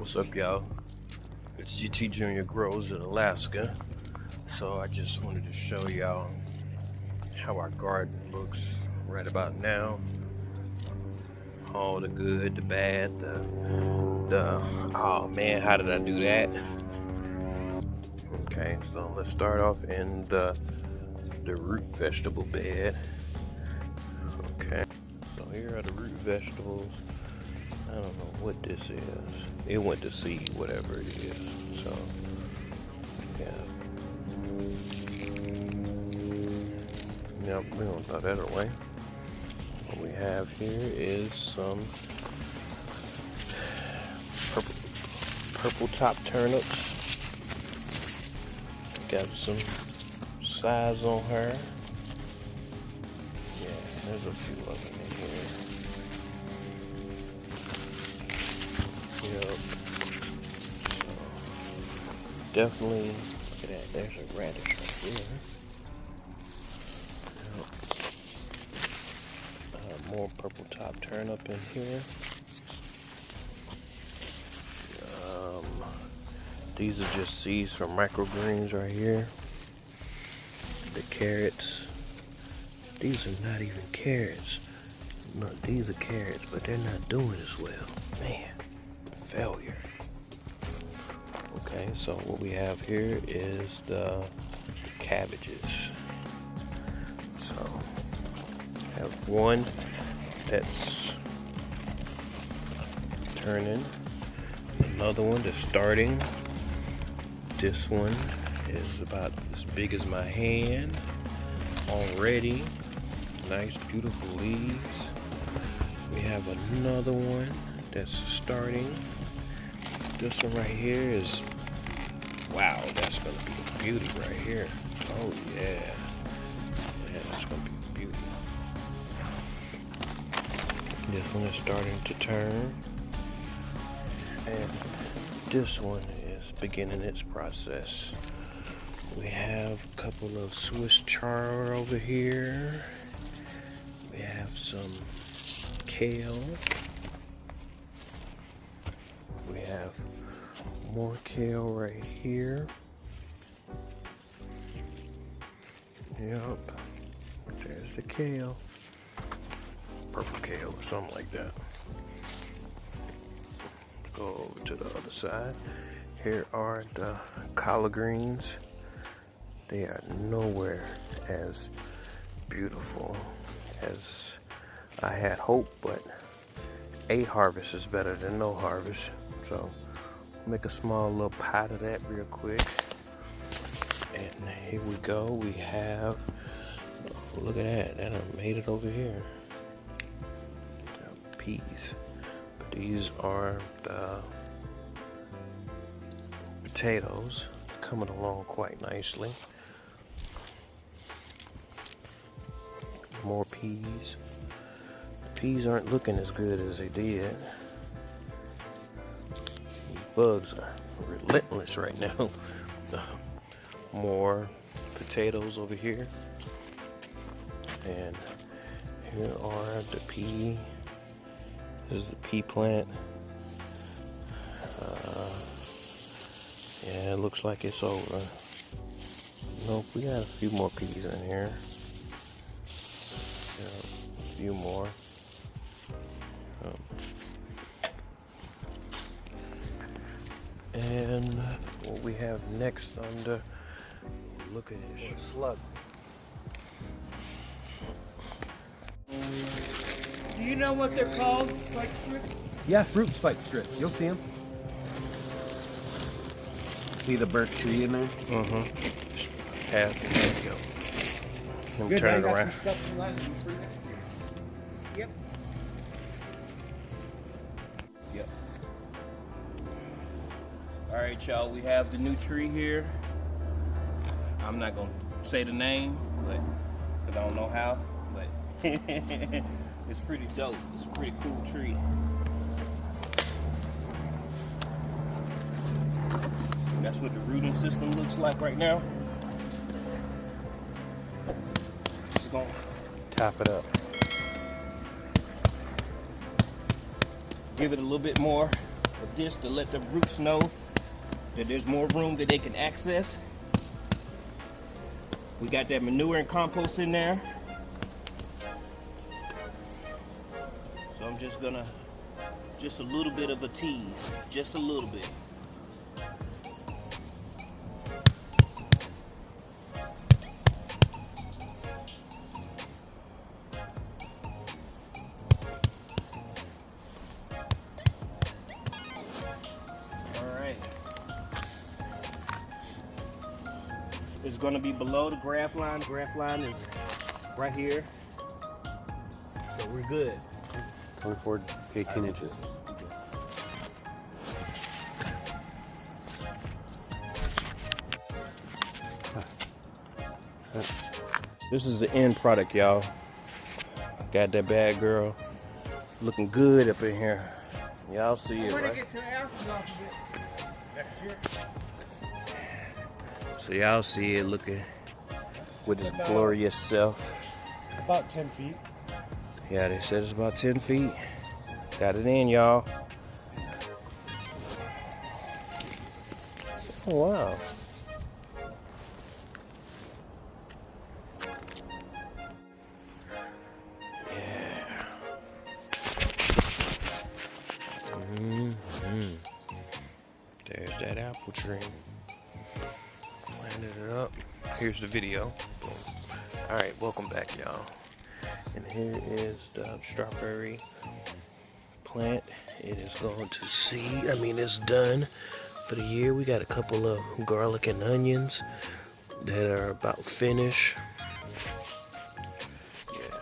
What's up, y'all? It's GT Junior Grows in Alaska. So I just wanted to show y'all how our garden looks right about now. All the good, the bad, the oh man, how did I do that? Okay, so let's start off in the root vegetable bed. Okay, so here are the root vegetables. I don't know what this is. It went to seed, whatever it is. So, yeah. Yep, we're gonna throw that away. What we have here is some purple top turnips. Got some size on her. Yeah, there's a few of them in here. Yep. So, definitely, look at that. There's a radish right there. Yep. More purple top turnip in here. These are just seeds from microgreens right here. The carrots. These are not even carrots. No, these are carrots, but they're not doing as well. Man, failure. Okay, so what we have here is the cabbages. So, I have one that's turning, another one that's starting. This one is about as big as my hand already. Nice, beautiful leaves. We have another one that's starting. This one right here is, wow, that's gonna be a beauty right here. Oh yeah. Yeah, that's gonna be a beauty. This one is starting to turn. And this one is beginning its process. We have a couple of Swiss chard over here. We have some kale. We have more kale right here. Yep. There's the kale. Purple kale or something like that. Go over to the other side. Here are the collard greens. They are nowhere as beautiful as I had hoped, but a harvest is better than no harvest. So make a small little pot of that real quick. And here we go. We have, oh, look at that. That done made it over here. Peas. But these are the potatoes, coming along quite nicely. More peas. The peas aren't looking as good as they did. These bugs are relentless right now. More potatoes over here. And here are the pea. This is the pea plant. Yeah, it looks like it's over. Nope, we got a few more peas in here. Yeah, a few more. And what we have next under, look at this slug. Do you know what they're called? Spike strips? Yeah, fruit spike strips. You'll see them. See the burnt tree in there? Mm-hmm. There you go. Let me turn it around. Yep. Yep. All right, y'all. We have the new tree here. I'm not gonna say the name, but because I don't know how. But it's pretty dope. It's a pretty cool tree. That's what the rooting system looks like right now. Just gonna top it up. Give it a little bit more of this to let the roots know that there's more room that they can access. We got that manure and compost in there. So I'm just gonna, just a little bit of a tease, just a little bit. It's going to be below the graph line. The graph line is right here. So we're good. 24, 18 inches. This is the end product, y'all. Got that bad girl looking good up in here. Y'all see it, right? Get to the apples off of it next year. So y'all see it looking with its glorious self. About 10 feet. Yeah, they said it's about 10 feet. Got it in, y'all. Oh, wow. Yeah. There's that apple tree. Planted it up. Here's the video. Boom. All right, welcome back, y'all. And here is the strawberry plant. It is going to seed. I mean, it's done for the year. We got a couple of garlic and onions that are about finished. Yeah.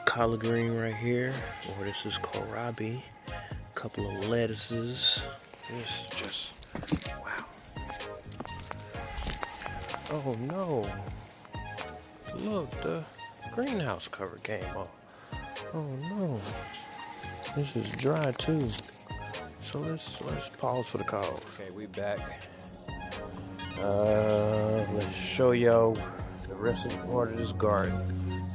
Collard green right here, or this is kohlrabi. A couple of lettuces. This is just wow. Oh no! Look, the greenhouse cover came off. Oh no! This is dry too. So let's pause for the call. Okay, we back. Let's show y'all the rest of the part of this garden.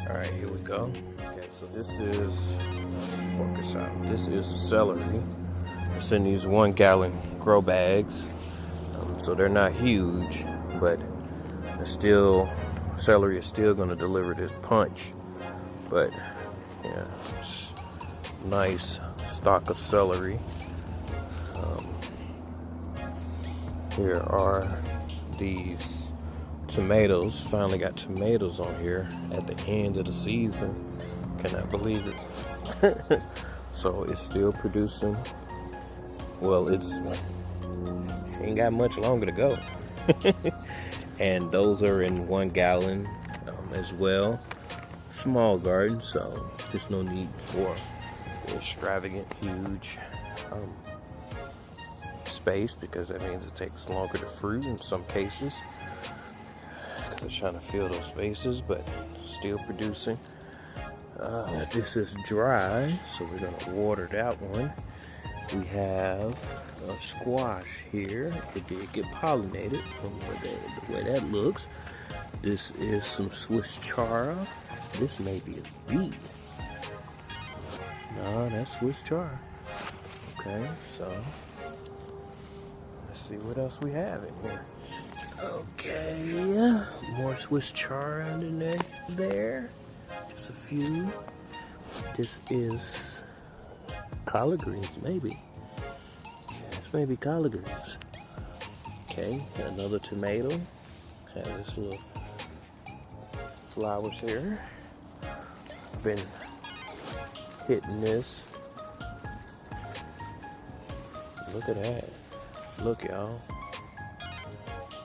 All right, here we go. Okay, so this is, let's focus out. This is the celery. It's in these 1 gallon grow bags. So they're not huge, but still, celery is still going to deliver this punch. But yeah, it's nice stalk of celery. Here are these tomatoes. Finally got tomatoes on here at the end of the season. Cannot believe it. So it's still producing. Well, it's ain't got much longer to go. And those are in 1 gallon as well. Small garden, so there's no need for extravagant, huge space, because that means it takes longer to fruit in some cases. Because it's trying to fill those spaces, but still producing. This is dry, so we're gonna water that one. We have a squash here. It did get pollinated from the way that looks. This is some Swiss chard. This may be a beet. No, that's Swiss chard. Okay, so let's see what else we have in here. Okay, more Swiss chard in there. Just a few. This is collard greens, maybe. This may be collard greens. Okay, another tomato. Have this little flowers here. Been hitting this. Look at that. Look, y'all.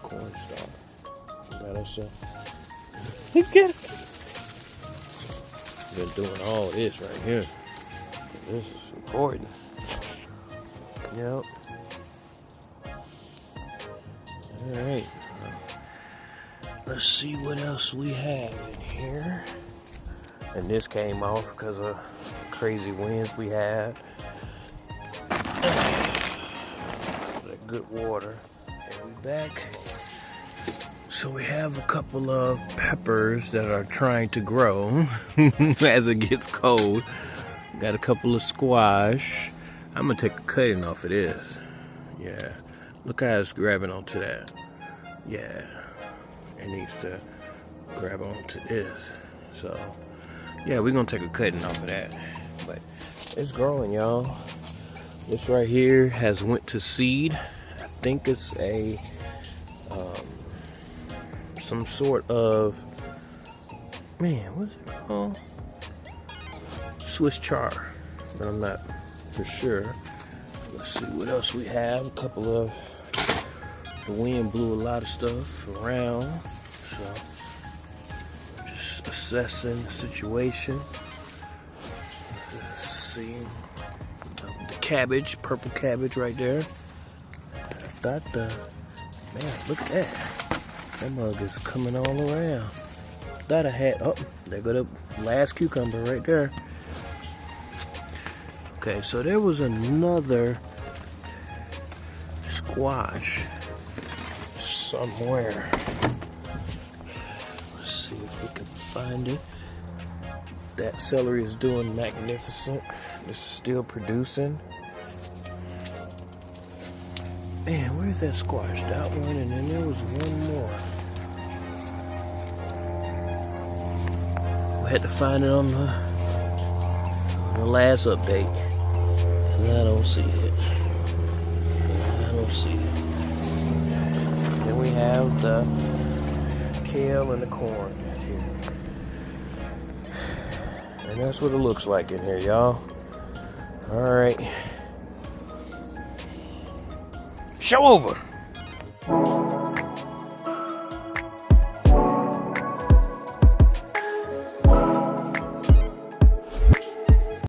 Cornstalk. Got us a. Look at it. Been doing all this right here. This is important. Yep. Alright. Let's see what else we have in here. And this came off because of crazy winds we had. That good water. And we back. So we have a couple of peppers that are trying to grow as it gets cold. Got a couple of squash. I'm gonna take a cutting off of this. Yeah, look how it's grabbing onto that. Yeah, it needs to grab onto this. So, yeah, we're gonna take a cutting off of that. But it's growing, y'all. This right here has went to seed. I think it's a some sort of, man, what's it called? Swiss chard, but I'm not for sure. Let's see what else we have. A couple of, the wind blew a lot of stuff around, so just assessing the situation. Let's see, the cabbage, purple cabbage right there. I thought man, look at that. That mug is coming all around. Thought I had, oh, there go the last cucumber right there. Okay, so there was another squash somewhere. Let's see if we can find it. That celery is doing magnificent. It's still producing. Man, where's that squash? That one, and then there was one more. We had to find it on the last update. I don't see it. I don't see it. Then we have the kale and the corn here. And that's what it looks like in here, y'all. Alright. Show over.